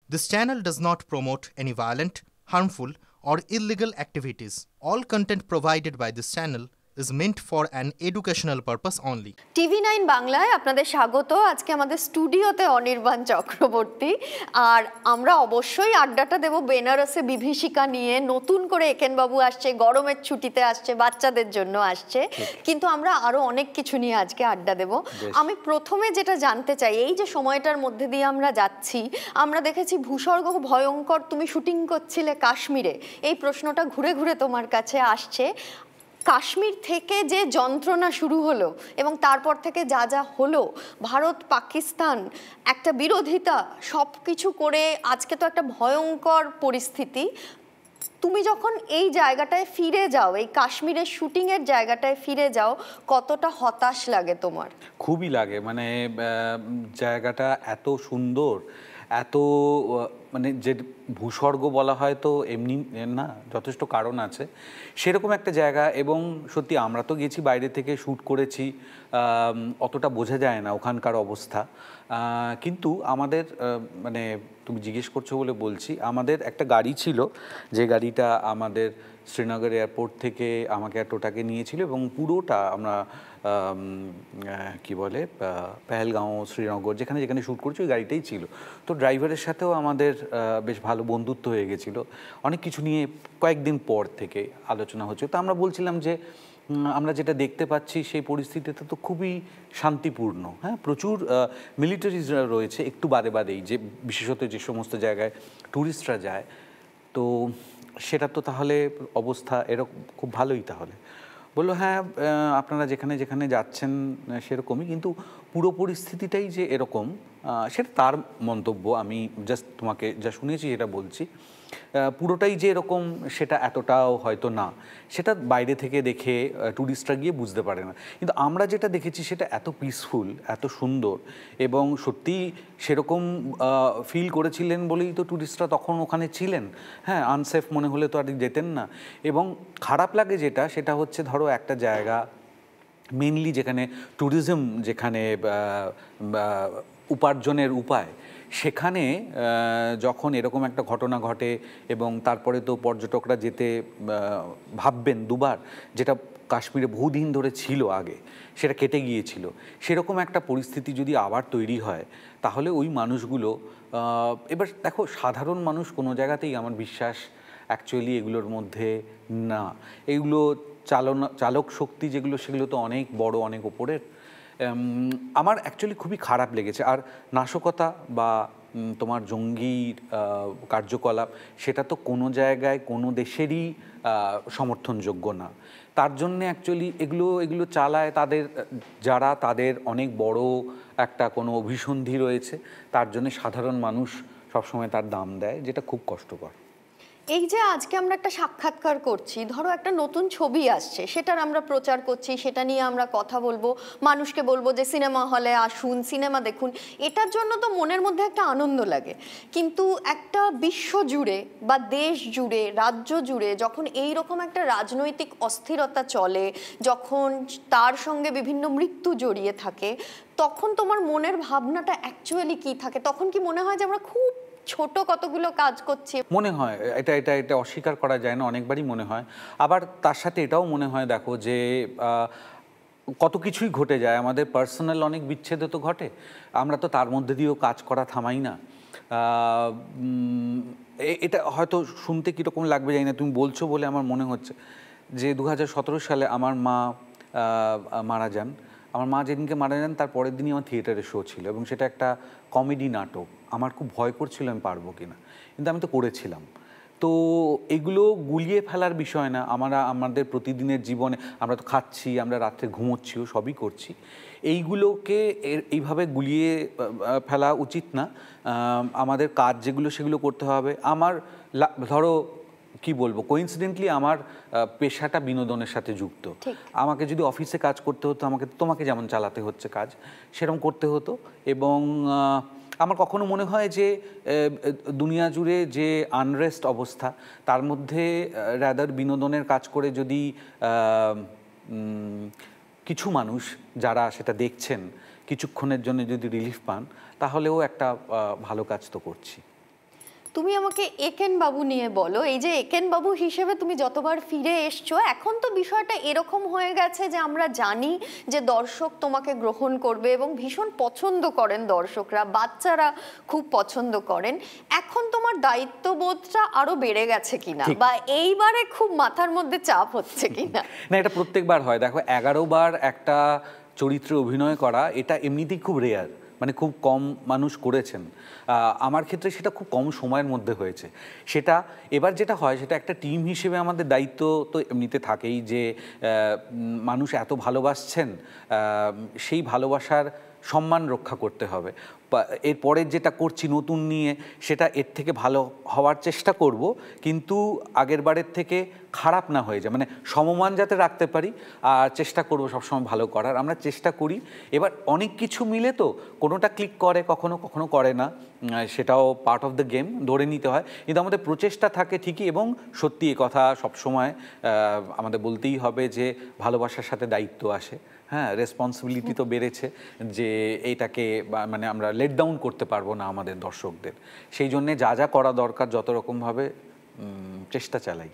This channel does not promote any violent, harmful, or illegal activities. All content provided by this channel is meant for an educational purpose only. TV9 বাংলায় আপনাদের স্বাগত। আজকে আমাদের স্টুডিওতে অনির্বাণ চক্রবর্তী, আর আমরা অবশ্যই আড্ডাটা দেব বেনারসে বিভীষিকা নিয়ে। নতুন করে একেনবাবু আসছে, গরমের ছুটিতে আসছে, বাচ্চাদের জন্য আসছে, কিন্তু আমরা আরো অনেক কিছু নিয়ে আজকে আড্ডা দেব। আমি প্রথমে যেটা জানতে চাই, এই যে সময়টার মধ্যে দিয়ে আমরা যাচ্ছি, আমরা দেখেছি ভূস্বর্গ ভয়ঙ্কর, তুমি শুটিং করছিলে কাশ্মীরে, এই প্রশ্নটা ঘুরে ঘুরে তোমার কাছে আসছে। কাশ্মীর থেকে যে যন্ত্রণা শুরু হলো এবং তারপর থেকে যা যা হলো, ভারত পাকিস্তান একটা বিরোধিতা, সব কিছু করে আজকে তো একটা ভয়ঙ্কর পরিস্থিতি। তুমি যখন এই জায়গাটায় ফিরে যাও, এই কাশ্মীরের শুটিংয়ের জায়গাটায় ফিরে যাও, কতটা হতাশ লাগে তোমার? খুবই লাগে, মানে জায়গাটা এত সুন্দর, এত মানে যে ভূস্বর্গ বলা হয় তো এমনি না, যথেষ্ট কারণ আছে সেরকম একটা জায়গা। এবং সত্যি আমরা তো গেছি বাইরে থেকে, শ্যুট করেছি, অতটা বোঝা যায় না ওখানকার অবস্থা। কিন্তু আমাদের মানে তুমি জিজ্ঞেস করছো বলে বলছি, আমাদের একটা গাড়ি ছিল, যে গাড়িটা আমাদের শ্রীনগর এয়ারপোর্ট থেকে আমাকে টোটাকে নিয়েছিল এবং পুরোটা আমরা কি বলে পেহেলগাঁও, শ্রীনগর, যেখানে যেখানে শ্যুট করছি ওই গাড়িটাই ছিল। তো ড্রাইভারের সাথেও আমাদের বেশ ভালো বন্ধুত্ব হয়ে গেছিলো। অনেক কিছু নিয়ে কয়েকদিন পর থেকে আলোচনা হচ্ছে। তো আমরা বলছিলাম যে আমরা যেটা দেখতে পাচ্ছি সেই পরিস্থিতিতে তো খুবই শান্তিপূর্ণ। হ্যাঁ, প্রচুর মিলিটারিজরা রয়েছে একটু বাদে বাদেই, যে বিশেষত যে সমস্ত জায়গায় ট্যুরিস্টরা যায়, তো সেটা তো তাহলে অবস্থা এরকম খুব ভালোই। তাহলে বললো হ্যাঁ, আপনারা যেখানে যেখানে যাচ্ছেন সেরকমই, কিন্তু পুরো পরিস্থিতিটাই যে এরকম সেটা তার মন্তব্য। আমি জাস্ট তোমাকে যা শুনেছি সেটা বলছি। পুরোটাই যে এরকম সেটা এতটাও হয়তো না, সেটা বাইরে থেকে দেখে ট্যুরিস্টরা গিয়ে বুঝতে পারে না। কিন্তু আমরা যেটা দেখেছি সেটা এত পিসফুল, এত সুন্দর, এবং সত্যিই সেরকম ফিল করেছিলেন বলেই তো ট্যুরিস্টরা তখন ওখানে ছিলেন। হ্যাঁ, আনসেফ মনে হলে তো আর যেতেন না। এবং খারাপ লাগে যেটা, সেটা হচ্ছে ধরো একটা জায়গা মেনলি যেখানে ট্যুরিজম, যেখানে উপার্জনের উপায়, সেখানে যখন এরকম একটা ঘটনা ঘটে এবং তারপরে তো পর্যটকরা যেতে ভাববেন দুবার, যেটা কাশ্মীরে বহুদিন ধরে ছিল, আগে সেটা কেটে গিয়েছিল, সেরকম একটা পরিস্থিতি যদি আবার তৈরি হয়, তাহলে ওই মানুষগুলো, এবার দেখো সাধারণ মানুষ কোনো জায়গাতেই আমার বিশ্বাস অ্যাকচুয়ালি এগুলোর মধ্যে না। এগুলো চালক শক্তি যেগুলো, সেগুলো তো অনেক বড়, অনেক ওপরের। আমার অ্যাকচুয়ালি খুবই খারাপ লেগেছে। আর নাশকতা বা তোমার জঙ্গি কার্যকলাপ, সেটা তো কোনো জায়গায় কোনো দেশেরই সমর্থনযোগ্য না। তার জন্যে অ্যাকচুয়ালি এগুলো চালায় তাদের অনেক বড় একটা কোনো অভিসন্ধি রয়েছে, তার জন্যে সাধারণ মানুষ সবসময় তার দাম দেয়, যেটা খুব কষ্টকর। এই যে আজকে আমরা একটা সাক্ষাৎকার করছি, ধরো একটা নতুন ছবি আসছে, সেটার আমরা প্রচার করছি, সেটা নিয়ে আমরা কথা বলবো, মানুষকে বলবো যে সিনেমা হলে আসুন, সিনেমা দেখুন, এটার জন্য তো মনের মধ্যে একটা আনন্দ লাগে। কিন্তু একটা বিশ্ব জুড়ে বা দেশ জুড়ে, রাজ্য জুড়ে যখন এই রকম একটা রাজনৈতিক অস্থিরতা চলে, যখন তার সঙ্গে বিভিন্ন মৃত্যু জড়িয়ে থাকে, তখন তোমার মনের ভাবনাটা অ্যাকচুয়ালি কি থাকে? তখন কি মনে হয় যে আমরা খুব ছোট কতগুলো কাজ করছি? মনে হয়, এটা অস্বীকার করা যায় না, অনেকবারই মনে হয়। আবার তার সাথে এটাও মনে হয়, দেখো যে কত কিছুই ঘটে যায়, আমাদের পার্সোনাল অনেক বিচ্ছেদ তো ঘটে, আমরা তো তার মধ্যে দিয়েও কাজ করা থামাই না। এটা হয়তো শুনতে কীরকম লাগবে জানি না, তুমি বলছো বলে আমার মনে হচ্ছে যে 2017 সালে আমার মা মারা যান। আমার মা যেদিনকে মারা যান তার পরের দিনই আমার থিয়েটারে শো ছিল, এবং সেটা একটা কমেডি নাটক। আমার খুব ভয় করছিল আমি পারবো কি না, কিন্তু আমি তো করেছিলাম। তো এগুলো গুলিয়ে ফেলার বিষয় না। আমাদের প্রতিদিনের জীবনে আমরা তো খাচ্ছি, আমরা রাত্রে ঘুমোচ্ছিও, সবই করছি। এইগুলোকে এইভাবে গুলিয়ে ফেলা উচিত না। আমাদের কাজ যেগুলো সেগুলো করতে হবে। আমার ধরো কি বলবো, কোইন্সিডেন্টলি আমার পেশাটা বিনোদনের সাথে যুক্ত। আমাকে যদি অফিসে কাজ করতে হতো, তোমাকে যেমন চালাতে হচ্ছে কাজ, সেরকম করতে হতো। এবং আমার কখনো মনে হয় যে দুনিয়া জুড়ে যে আনরেস্ট অবস্থা, তার মধ্যে রাদার বিনোদনের কাজ করে যদি কিছু মানুষ যারা সেটা দেখছেন কিছুক্ষণের জন্য যদি রিলিফ পান, তাহলেও একটা ভালো কাজ তো করছি। তুমি আমাকে একেন বাবু নিয়ে বলো, এই যে একেন বাবু হিসেবে তুমি যতবার ফিরে এসছো, এখন তো বিষয়টা এরকম হয়ে গেছে যে আমরা জানি যে দর্শক তোমাকে গ্রহণ করবে এবং ভীষণ পছন্দ করেন দর্শকরা, বাচ্চারা খুব পছন্দ করেন। এখন তোমার দায়িত্ববোধটা আরো বেড়ে গেছে কিনা, বা এইবারে খুব মাথার মধ্যে চাপ হচ্ছে কিনা? না, এটা প্রত্যেকবার হয়। দেখো, 11 বার একটা চরিত্রে অভিনয় করা এটা এমনিতেই খুব রেয়ার, মানে খুব কম মানুষ করেছেন। আমার ক্ষেত্রে সেটা খুব কম সময়ের মধ্যে হয়েছে। সেটা এবার যেটা হয়, সেটা একটা টিম হিসেবে আমাদের দায়িত্ব তো এমনিতে থাকেই যে মানুষ এত ভালোবাসছেন, সেই ভালোবাসার সম্মান রক্ষা করতে হবে। এরপরের যেটা করছি নতুন নিয়ে, সেটা এর থেকে ভালো হওয়ার চেষ্টা করব, কিন্তু আগের বারের থেকে খারাপ না হয়ে যায়, মানে সমমান যাতে রাখতে পারি। আর চেষ্টা করব সবসময় ভালো করার, আমরা চেষ্টা করি। এবার অনেক কিছু মিলে তো কোনোটা ক্লিক করে, কখনো কখনো করে না, সেটাও পার্ট অফ দ্য গেম, ধরে নিতে হয়। কিন্তু আমাদের প্রচেষ্টা থাকে ঠিকই, এবং সত্যি এ কথা সবসময় আমাদের বলতেই হবে যে ভালোবাসার সাথে দায়িত্ব আসে। হ্যাঁ, রেসপন্সিবিলিটি তো বেড়েছে যে এইটাকে মানে আমরা লেট ডাউন করতে পারবো না আমাদের দর্শকদের। সেই জন্যে যা যা করা দরকার যত রকমভাবে চেষ্টা চালাই।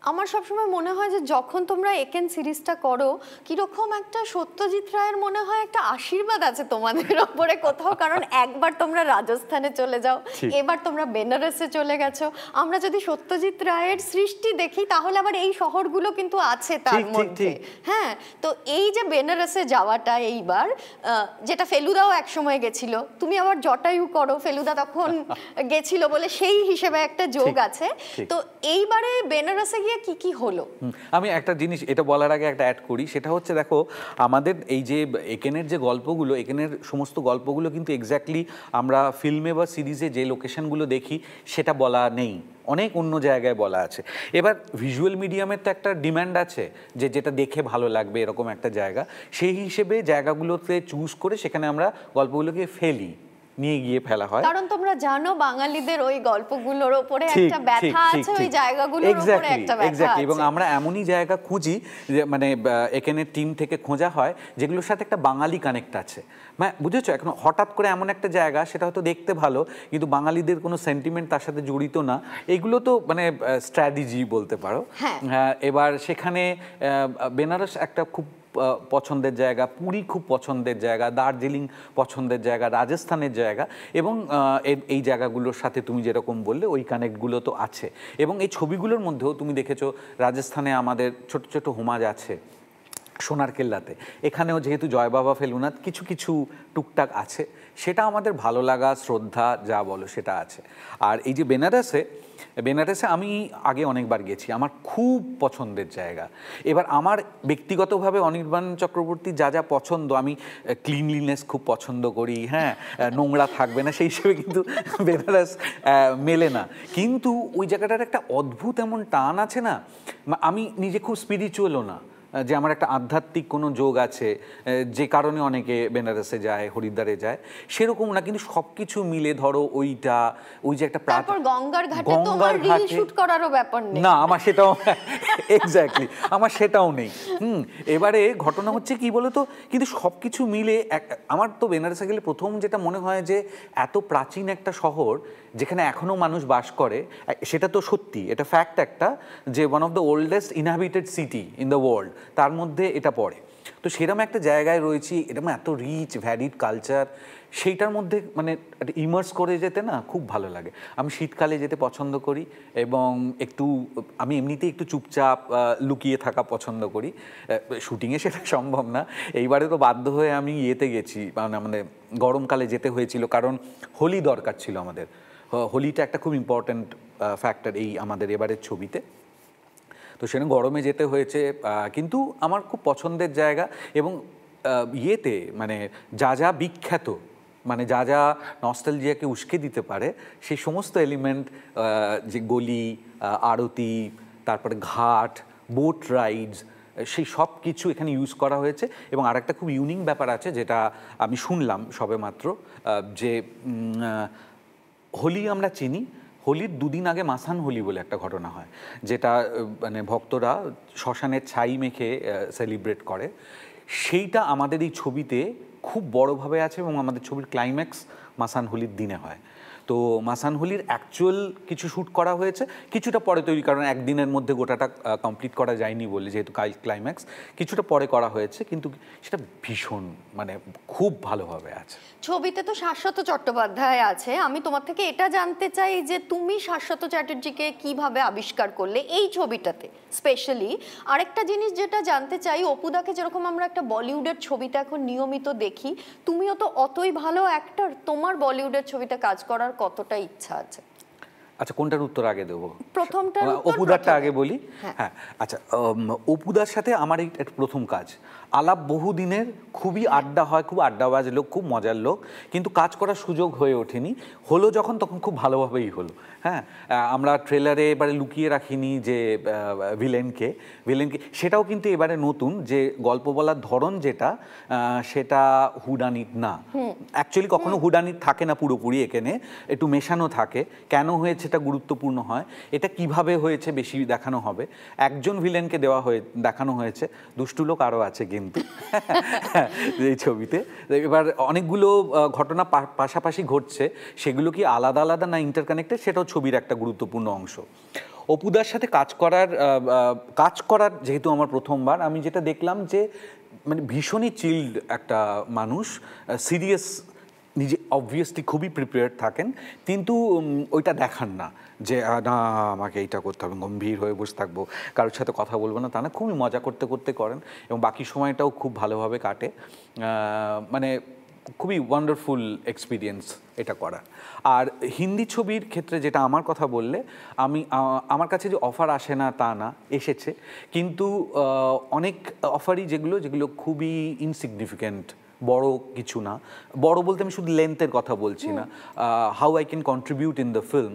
আমার সবসময় মনে হয় যে যখন তোমরা একেন সিরিজটা করো, কিরকম একটা সত্যজিৎ রায়ের মনে হয় একটা আশীর্বাদ আছে তোমাদের ওপরে কোথাও, কারণ একবার তোমরা রাজস্থানে চলে যাও, এবার তোমরা বেনারসে চলে গেছো। আমরা যদি সত্যজিৎ রায়ের সৃষ্টি দেখি তাহলে আবার এই শহরগুলো কিন্তু আছে তার মধ্যে। হ্যাঁ, তো এই যে বেনারসে যাওয়াটা এইবার, যেটা ফেলুদাও একসময় গেছিল, তুমি আবার জটায়ু করো, ফেলুদা তখন গেছিল বলে সেই হিসেবে একটা যোগ আছে। তো এইবারে বেনারসে কি কি হলো? আমি একটা জিনিস এটা বলার আগে একটা অ্যাড করি, সেটা হচ্ছে দেখো, আমাদের এই যে একেনের যে গল্পগুলো, একেনের সমস্ত গল্পগুলো কিন্তু এক্স্যাক্টলি আমরা ফিল্মে বা সিরিজে যে লোকেশনগুলো দেখি সেটা বলা নেই, অনেক অন্য জায়গায় বলা আছে। এবার ভিজুয়াল মিডিয়ামের তো একটা ডিম্যান্ড আছে যে যেটা দেখে ভালো লাগবে এরকম একটা জায়গা, সেই হিসেবে জায়গাগুলোতে চুজ করে সেখানে আমরা গল্পগুলোকে নিয়ে গিয়ে ফেলা হয়। কারণ তোমরা জানো বাঙালিদের ওই গল্পগুলোর উপরে একটা ব্যথা আছে, ওই জায়গাগুলোর উপরে একটা ব্যথা আছে। এবং আমরা এমনই জায়গা খুঁজি যে মানে এখানে টিম থেকে খোঁজা হয় যেগুলোর সাথে একটা বাঙালি কানেক্ট আছে। মানে বুঝেছো, এখন হঠাৎ করে এমন একটা জায়গা, সেটা হয়তো দেখতে ভালো কিন্তু বাঙালিদের কোনো সেন্টিমেন্ট তার সাথে জড়িত না, এইগুলো তো মানে স্ট্র্যাটেজি বলতে পারো। এবার সেখানে বেনারস একটা খুব পছন্দের জায়গা, পুরী খুব পছন্দের জায়গা, দার্জিলিং পছন্দের জায়গা, রাজস্থানের জায়গা, এবং এই জায়গাগুলোর সাথে তুমি যেরকম বললে ওই কানেক্টগুলো তো আছে। এবং এই ছবিগুলোর মধ্যেও তুমি দেখেছো রাজস্থানে আমাদের ছোট ছোট হোমাজ আছে, সোনার কেল্লাতে, এখানেও যেহেতু জয় বাবা ফেলুনাথ কিছু কিছু টুকটাক আছে, সেটা আমাদের ভালো লাগা, শ্রদ্ধা যা বলো সেটা আছে। আর এই যে বেনারসে আমি আগে অনেকবার গেছি, আমার খুব পছন্দের জায়গা। এবার আমার ব্যক্তিগতভাবে অনির্বাণ চক্রবর্তী যা যা পছন্দ, আমি ক্লিনলিনেস খুব পছন্দ করি, হ্যাঁ, নোংরা থাকবে না, সেই হিসেবে কিন্তু বেনারস মেলে না। কিন্তু ওই জায়গাটার একটা অদ্ভুত এমন টান আছে না, আমি নিজে খুব স্পিরিচুয়ালও না যে আমার একটা আধ্যাত্মিক কোনো যোগ আছে যে কারণে অনেকে বেনারসে যায়, হরিদ্বারে যায়, সেরকম না। কিন্তু সবকিছু মিলে ধরো ওইটা, ওই যে একটা গঙ্গার ঘাটে তোমার রিল শুট করারও ব্যাপার নেই না, আমার সেটাও এক্স্যাক্টলি আমার সেটাও নেই। এবারে ঘটনা হচ্ছে কি বলতো, কিন্তু সবকিছু মিলে আমার তো বেনারসে গেলে প্রথম যেটা মনে হয় যে এত প্রাচীন একটা শহর যেখানে এখনো মানুষ বাস করে, সেটা তো সত্যি, এটা ফ্যাক্ট একটা, যে one of the oldest inhabited city in the world, তার মধ্যে এটা পড়ে। তো সেরকম একটা জায়গায় রয়েছি, এরকম এত রিচ ভ্যারিড কালচার, সেইটার মধ্যে মানে ইমার্স করে যেতে না খুব ভালো লাগে। আমি শীতকালে যেতে পছন্দ করি, এবং আমি এমনিতেই একটু চুপচাপ লুকিয়ে থাকা পছন্দ করি। শুটিংয়ে সেটা সম্ভব না, এইবারে তো বাধ্য হয়ে আমি ইয়েতে গেছি, মানে আমাদের গরমকালে যেতে হয়েছিল, কারণ হোলি দরকার ছিল আমাদের। হোলিটা একটা খুব ইম্পর্ট্যান্ট ফ্যাক্টর এই আমাদের এবারের ছবিতে, তো সেখানে গরমে যেতে হয়েছে। কিন্তু আমার খুব পছন্দের জায়গা, এবং ইয়েতে মানে যা যা বিখ্যাত, মানে যা যা নস্টালজিয়াকে উস্কে দিতে পারে, সেই সমস্ত এলিমেন্ট, যে গলি, আরতি, তারপরে ঘাট, বোট রাইডস, সেই সব কিছু এখানে ইউজ করা হয়েছে। এবং আরেকটা খুব ইউনিক ব্যাপার আছে যেটা আমি শুনলাম সবে মাত্র, যে হোলি আমরা চিনি, হোলির দুদিন আগে মাসান হোলি বলে একটা ঘটনা হয়, যেটা মানে ভক্তরা শ্মশানের ছাই মেখে সেলিব্রেট করে। সেইটা আমাদের এই ছবিতে খুব বড়োভাবে আছে, এবং আমাদের ছবির ক্লাইম্যাক্স মাসান হোলির দিনে হয়। তো মাসানহুলির অ্যাকচুয়াল কিছু শ্যুট করা হয়েছে, কিছুটা পরে তৈরি, কারণ একদিনের মধ্যে গোটাটা কমপ্লিট করা যায়নি বলে, যেহেতু ক্লাইম্যাক্স কিছুটা পরে করা হয়েছে, কিন্তু সেটা ভীষণ মানে খুব ভালোভাবে আছে। ছবিতে তো শাশ্বত চট্টোপাধ্যায় আছে, আমি তোমার থেকে এটা জানতে চাই যে তুমি শাশ্বত চ্যাটার্জিকে কিভাবে আবিষ্কার করলে এই ছবিটাতে স্পেশালি। আরেকটা জিনিস যেটা জানতে চাই, অপুদাকে যেরকম আমরা একটা বলিউডের ছবিতে এখন নিয়মিত দেখি, তুমিও তো অতই ভালো অ্যাক্টর, তোমার বলিউডের ছবিতে কাজ করার কতটা ইচ্ছা আছে? আচ্ছা, কোনটার উত্তর আগে দেবো? প্রথমটার উত্তর অপুদারটা আগে বলি। হ্যাঁ। হ্যাঁ, আচ্ছা, অপুদার সাথে আমার এই প্রথম কাজ, আলাপ বহুদিনের, খুবই আড্ডা হয়, খুব আড্ডাবাজ লোক, খুব মজার লোক, কিন্তু কাজ করার সুযোগ হয়ে ওঠেনি। হলো যখন, তখন খুব ভালোভাবেই হলো। হ্যাঁ, আমরা ট্রেলারে এবারে লুকিয়ে রাখিনি যে ভিলেনকে, সেটাও কিন্তু এবারে নতুন, যে গল্প বলার ধরন যেটা, সেটা হুডানিট না। অ্যাকচুয়ালি কখনো হুডানিট থাকে না পুরোপুরি, এখানে একটু মেশানো থাকে। কেন হয়েছে এটা গুরুত্বপূর্ণ হয়, এটা কিভাবে হয়েছে বেশি দেখানো হবে। একজন ভিলেনকে দেখানো হয়েছে, দুষ্টু লোক আরও আছে কিন্তু এই ছবিতে। এবার অনেকগুলো ঘটনা পাশাপাশি ঘটছে, সেগুলো কি আলাদা আলাদা না ইন্টারকানেক্টেড, সেটাও ছবির একটা গুরুত্বপূর্ণ অংশ। অপুদার সাথে কাজ করার যেহেতু আমার প্রথমবার, আমি যেটা দেখলাম যে মানে ভীষণই চিল্ড একটা মানুষ, সিরিয়াস, নিজে অবভিয়াসলি খুবই প্রিপেয়ার্ড থাকেন, কিন্তু ওইটা দেখান না যে না আমাকে এইটা করতে হবে, গম্ভীর হয়ে বসে থাকবো, কারোর সাথে কথা বলবো না, তা না, খুবই মজা করতে করতে করেন, এবং বাকি সময়টাও খুব ভালোভাবে কাটে। মানে খুবই ওয়ান্ডারফুল এক্সপিরিয়েন্স এটা করার। আর হিন্দি ছবির ক্ষেত্রে যেটা আমার কথা বললে, আমার কাছে যে অফার আসে না তা না, এসেছে, কিন্তু অনেক অফারই যেগুলো খুবই ইনসিগনিফিক্যান্ট, বড় কিছু না। বড় বলতে আমি শুধু লেন্থের কথা বলছি না, how I can contribute in the film,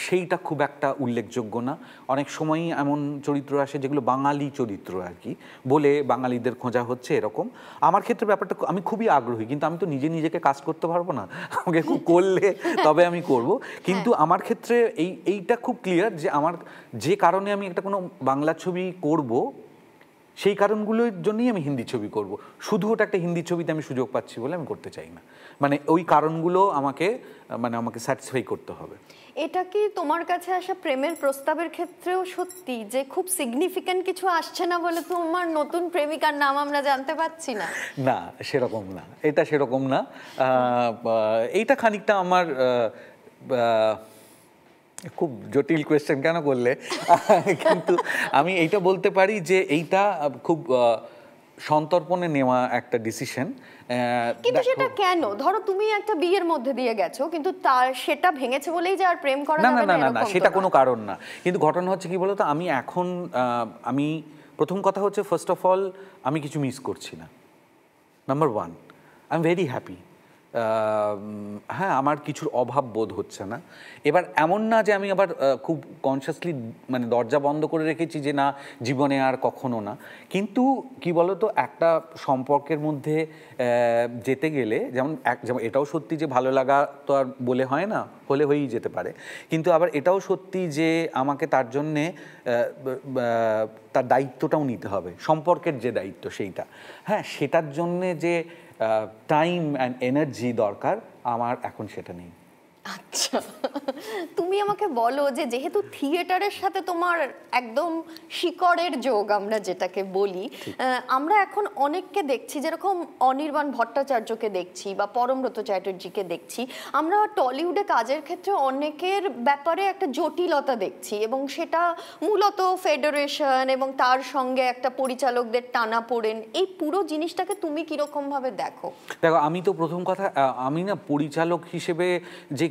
সেইটা খুব একটা উল্লেখযোগ্য না। অনেক সময়ই এমন চরিত্র আসে যেগুলো বাঙালি চরিত্র আর কি, বলে বাঙালিদের খোঁজা হচ্ছে এরকম। আমার ক্ষেত্রে ব্যাপারটা আমি খুবই আগ্রহী, কিন্তু আমি তো নিজেকে কাজ করতে পারবো না, আমাকে খুব করলে তবে আমি করব। কিন্তু আমার ক্ষেত্রে এইটা খুব ক্লিয়ার যে আমার যে কারণে আমি একটা কোনো বাংলা ছবি করব, সেই কারণগুলোর জন্যই আমি হিন্দি ছবি করব। শুধু ওটা একটা হিন্দি ছবিতে আমি সুযোগ পাচ্ছি বলে আমি করতে চাই না, মানে ওই কারণগুলো আমাকে স্যাটিসফাই করতে হবে। এটা কি তোমার কাছে আসা প্রেমের প্রস্তাবের ক্ষেত্রেও সত্যি যে খুব সিগনিফিক্যান্ট কিছু আসছে না বলে তোমার নতুন প্রেমিকার নাম আমরা জানতে পাচ্ছি না? না, সেরকম না, এটা সেরকম না। এইটা খানিকটা আমার খুব জটিল কোয়েশ্চেন কেন করলে, কিন্তু আমি এইটা বলতে পারি যে এইটা খুব সন্তর্পণে নেওয়া একটা ডিসিশন। কিন্তু সেটা কেন? ধরো তুমি একটা বিয়ের মধ্যে দিয়ে গেছো, কিন্তু তার সেটা ভেঙেছে বলেই যে আর প্রেম করা যাবে না না, সেটা কোনো কারণ না। কিন্তু ঘটনা হচ্ছে কি বলতো, আমি প্রথম কথা হচ্ছে, ফার্স্ট অফ অল আমি কিছু মিস করছি না, number one. I am very happy. হ্যাঁ, আমার কিছুর অভাব বোধ হচ্ছে না। এবার এমন না যে আমি আবার খুব কনসিয়াসলি মানে দরজা বন্ধ করে রেখেছি যে না, জীবনে আর কখনো না। কিন্তু কি বলতো, একটা সম্পর্কের মধ্যে যেতে গেলে যেমন এটাও সত্যি যে ভালো লাগা তো আর বলে হয় না, হলে হয়েই যেতে পারে, কিন্তু আবার এটাও সত্যি যে আমাকে তার জন্যে তার দায়িত্বটাও নিতে হবে, সম্পর্কের যে দায়িত্ব সেইটা। হ্যাঁ, সেটার জন্যে যে টাইম অ্যান্ড এনার্জি দরকার, আমার এখন সেটা নেই। আচ্ছা, তুমি আমাকে বলো যে যেহেতু থিয়েটারের সাথে তোমার একদম শিকড়ের যোগ আমরা যেটাকে বলি, আমরা এখন অনেককে দেখছি, যেরকম অনির্বাণ ভট্টাচার্যকে দেখছি বা পরমব্রত চ্যাটার্জিকে দেখছি, আমরা টলিউডে কাজের ক্ষেত্রে অনেকের ব্যাপারে একটা জটিলতা দেখছি, এবং সেটা মূলত ফেডারেশন এবং তার সঙ্গে একটা পরিচালকদের টানাপোড়েন, এই পুরো জিনিসটাকে তুমি কিরকম ভাবে দেখো? দেখো, আমি তো প্রথম কথা, আমি না পরিচালক হিসেবে যে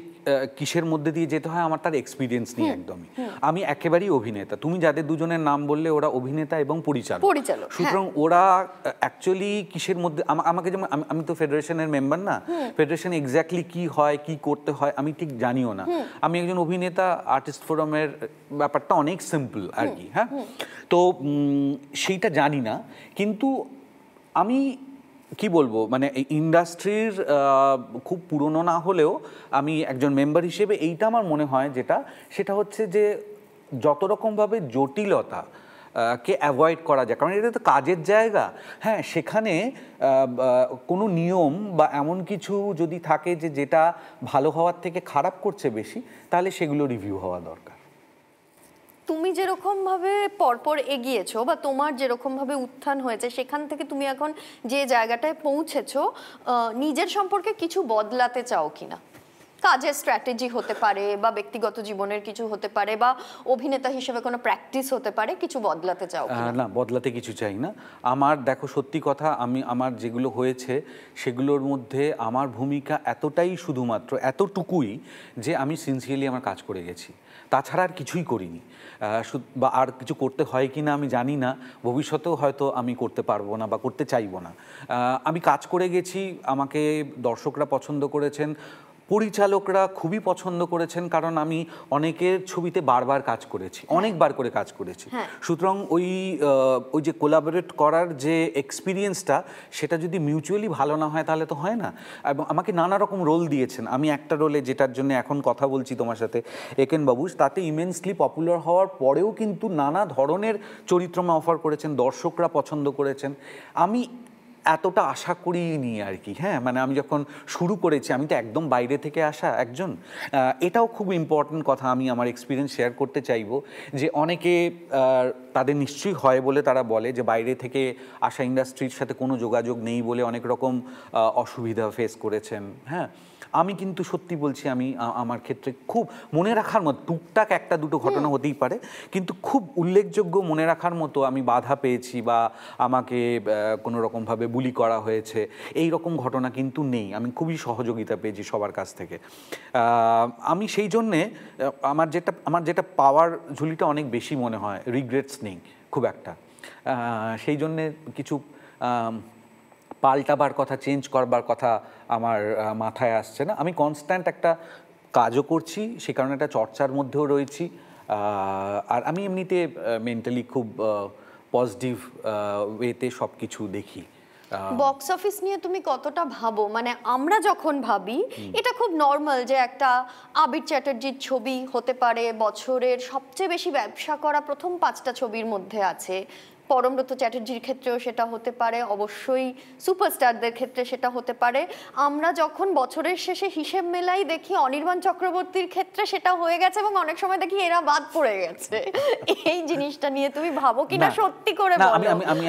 কিসের মধ্যে দিয়ে যেতে হয় আমার তার এক্সপিরিয়েন্স নেই একদমই। আমি একেবারেই অভিনেতা। তুমি যাদের দুজনের নাম বললে ওরা অভিনেতা এবং পরিচালক, সুতরাং ওরা অ্যাকচুয়ালি কিসের মধ্যে, আমাকে যেমন, আমি তো ফেডারেশনের মেম্বার না, ফেডারেশন এক্স্যাক্টলি কি হয়, কি করতে হয় আমি ঠিক জানিও না। আমি একজন অভিনেতা, আর্টিস্ট ফোরামের ব্যাপারটা অনেক সিম্পল আর কি। হ্যাঁ, তো সেইটা জানি না, কিন্তু আমি কি বলবো, মানে ইন্ডাস্ট্রির খুব পুরনো না হলেও আমি একজন মেম্বার হিসেবে এইটা আমার মনে হয় যেটা, সেটা হচ্ছে যে যত রকমভাবে জটিলতা কে অ্যাভয়েড করা যায়, কারণ এটা তো কাজের জায়গা। হ্যাঁ, সেখানে কোনো নিয়ম বা এমন কিছু যদি থাকে যে যেটা ভালো হওয়ার থেকে খারাপ করছে বেশি, তাহলে সেগুলো রিভিউ হওয়া দরকার। তুমি যেরকম ভাবে পরপর এগিয়েছো বা তোমার যেরকম ভাবে উত্থান হয়েছে, সেখান থেকে তুমি এখন যে জায়গাটায় পৌঁছেছো, নিজের সম্পর্কে কিছু বদলাতে চাও কিনা? কাজের স্ট্র্যাটেজি হতে পারে, বা ব্যক্তিগত জীবনের কিছু হতে পারে, বা অভিনেতা হিসেবে কোনো প্র্যাকটিস হতে পারে, কিছু বদলাতে চাও কিনা? না, বদলাতে কিছু চাই না। আমার দেখো, সত্যি কথা, আমার যেগুলো হয়েছে সেগুলোর মধ্যে আমার ভূমিকা এতটাই, শুধুমাত্র এতটুকুই যে আমি সিনসিয়ারলি আমার কাজ করে গেছি, তাছাড়া আর কিছুই করিনি। বা আর কিছু করতে হয় কি না আমি জানি না, ভবিষ্যতেও হয়তো আমি করতে পারবো না বা করতে চাইবো না। আমি কাজ করে গেছি, আমাকে দর্শকরা পছন্দ করেছেন, পরিচালকরা খুবই পছন্দ করেছেন, কারণ আমি অনেকের ছবিতে বারবার কাজ করেছি, অনেকবার করে কাজ করেছি। সুতরাং ওই যে কোলাবোরেট করার যে এক্সপিরিয়েন্সটা, সেটা যদি মিউচুয়ালি ভালো না হয় তাহলে তো হয় না। এবং আমাকে নানা রকম রোল দিয়েছেন। আমি একটা রোলে, যেটার জন্য এখন কথা বলছি তোমার সাথে, একেন বাবু, তাতে ইমেন্সলি পপুলার হওয়ার পরেও কিন্তু নানা ধরনের চরিত্রমা অফার করেছেন, দর্শকরা পছন্দ করেছেন। আমি এতটা আশা করিনি আর কি। হ্যাঁ, মানে আমি যখন শুরু করেছি, আমি তো একদম বাইরে থেকে আসা একজন। এটাও খুব ইম্পর্টেন্ট কথা, আমি আমার এক্সপিরিয়েন্স শেয়ার করতে চাইবো, যে অনেকে তাদের নিশ্চয়ই হয় বলে তারা বলে যে বাইরে থেকে আসা, ইন্ডাস্ট্রির সাথে কোনো যোগাযোগ নেই বলে অনেক রকম অসুবিধা ফেস করেছেন। হ্যাঁ, আমি কিন্তু সত্যি বলছি, আমি আমার ক্ষেত্রে খুব মনে রাখার মতো, টুকটাক একটা দুটো ঘটনা হতেই পারে, কিন্তু খুব উল্লেখযোগ্য মনে রাখার মতো আমি বাধা পেয়েছি বা আমাকে কোনো রকমভাবে বুলি করা হয়েছে, এই রকম ঘটনা কিন্তু নেই। আমি খুবই সহযোগিতা পেয়েছি সবার কাছ থেকে। আমি সেই জন্যে আমার যেটা পাওয়ার ঝুলিটা অনেক বেশি মনে হয়, রিগ্রেটস নেই খুব একটা। সেই জন্যে কিছু পাল্টাবার কথা, চেঞ্জ করবার কথা আমার মাথায় আসছে না। আমি কনস্ট্যান্ট একটা কাজও করছি, সে কারণে একটা চর্চার মধ্যেও রয়েছি। আর আমি এমনিতে মেন্টালি খুব পজিটিভ ওয়েতে সব কিছু দেখি। বক্স অফিস নিয়ে তুমি কতটা ভাবো? মানে আমরা যখন ভাবি, এটা খুব নর্মাল যে একটা আবির চ্যাটার্জির ছবি হতে পারে বছরের সবচেয়ে বেশি ব্যবসা করা প্রথম 5টা ছবির মধ্যে আছে, পরমব্রত চ্যাটার্জির ক্ষেত্রেও সেটা হতে পারে, অবশ্যই সুপারস্টারদের ক্ষেত্রে সেটা হতে পারে। আমরা যখন বছরের শেষে হিসেব মেলাই, দেখি অনির্বাণ চক্রবর্তীর ক্ষেত্রে সেটা হয়ে গেছে, এবং অনেক সময় দেখি এরা বাদ পড়ে গেছে। এই জিনিসটা নিয়ে তুমি ভাবো কিনা, সত্যি করে বলো,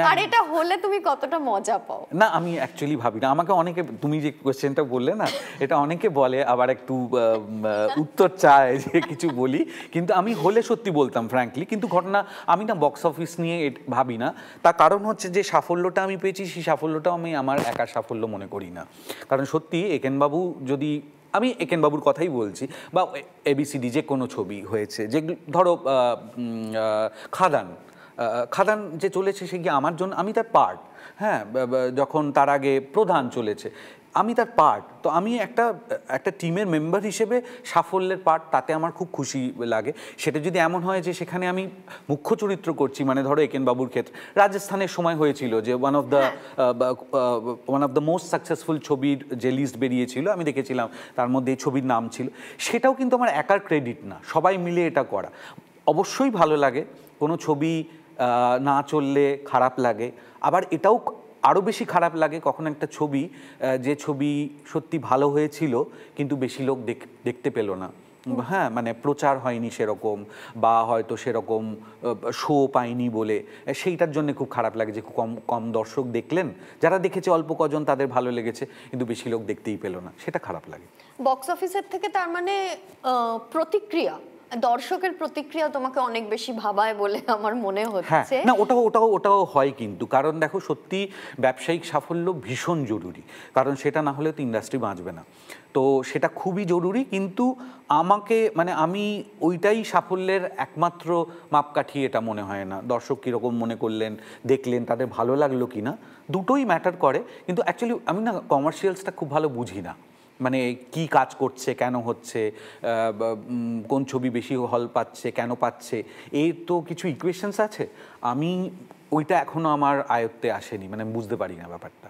আর এটা হলে তুমি কতটা মজা পাও? না, আমি অ্যাকচুয়ালি ভাবি না। আমাকে অনেকে, তুমি যে কোয়েশ্চেনটা বললে না, এটা অনেকে বলে, আবার একটু উত্তর চায় যে কিছু বলি, কিন্তু আমি হলে সত্যি বলতাম ফ্র্যাঙ্কলি। কিন্তু ঘটনা, আমি না বক্স অফিস নিয়ে ভাবি না। তার কারণ হচ্ছে যে সাফল্যটা আমি পেয়েছি, সেই সাফল্যটাও আমি আমার একার সাফল্য মনে করি না। কারণ সত্যি একেনবাবু, যদি আমি একেনবাবুর কথাই বলছি, বা ABCD যে কোনো ছবি হয়েছে, যে ধরো খাদান যে চলেছে, সে কি আমার জন্য, আমি তার পার্ট। হ্যাঁ, যখন তার আগে প্রধান চলেছে, আমি তার পার্ট। তো আমি একটা টিমের মেম্বার হিসেবে সাফল্যের পার্ট, তাতে আমার খুব খুশি লাগে। সেটা যদি এমন হয় যে সেখানে আমি মুখ্য চরিত্র করছি, মানে ধরো একেনবাবুর ক্ষেত্রে রাজস্থানের সময় হয়েছিল যে one of the most successful ছবির যে লিস্ট বেরিয়েছিল, আমি দেখেছিলাম তার মধ্যে এই ছবির নাম ছিল। সেটাও কিন্তু আমার একার ক্রেডিট না, সবাই মিলে এটা করা। অবশ্যই ভালো লাগে, কোনো ছবি না চললে খারাপ লাগে। আবার এটাও আরও বেশি খারাপ লাগে কখন একটা ছবি, যে ছবি সত্যি ভালো হয়েছিল কিন্তু বেশি লোক দেখতে পেল না। হ্যাঁ, মানে প্রচার হয়নি সেরকম, বা হয়তো সেরকম শো পায়নি বলে, সেইটার জন্য খুব খারাপ লাগে যে কম কম দর্শক দেখলেন, যারা দেখেছে অল্প কজন তাদের ভালো লেগেছে, কিন্তু বেশি লোক দেখতেই পেল না, সেটা খারাপ লাগে। বক্স অফিসের থেকে তার মানে প্রতিক্রিয়া, দর্শকের প্রতিক্রিয়া তোমাকে অনেক বেশি ভাবায় বলে আমার মনে হচ্ছে। না, ওটাও হয় কিন্তু, কারণ দেখো সত্যি ব্যবসায়িক সাফল্য ভীষণ জরুরি, কারণ সেটা না হলে তো ইন্ডাস্ট্রি বাঁচবে না। তো সেটা খুবই জরুরি, কিন্তু আমাকে, মানে আমি ওইটাই সাফল্যের একমাত্র মাপকাঠি এটা মনে হয় না। দর্শক কীরকম মনে করলেন, দেখলেন, তাদের ভালো লাগলো কি না, দুটোই ম্যাটার করে। কিন্তু অ্যাকচুয়ালি আমি না কমার্শিয়ালসটা খুব ভালো বুঝি না, মানে কি কাজ করছে, কেন হচ্ছে, কোন ছবি বেশি হল পাচ্ছে, কেন পাচ্ছে, এর তো কিছু ইকুয়েশনস আছে। আমি ওইটা এখনো আমার আয়ত্তে আসেনি, মানে বুঝতে পারি না ব্যাপারটা।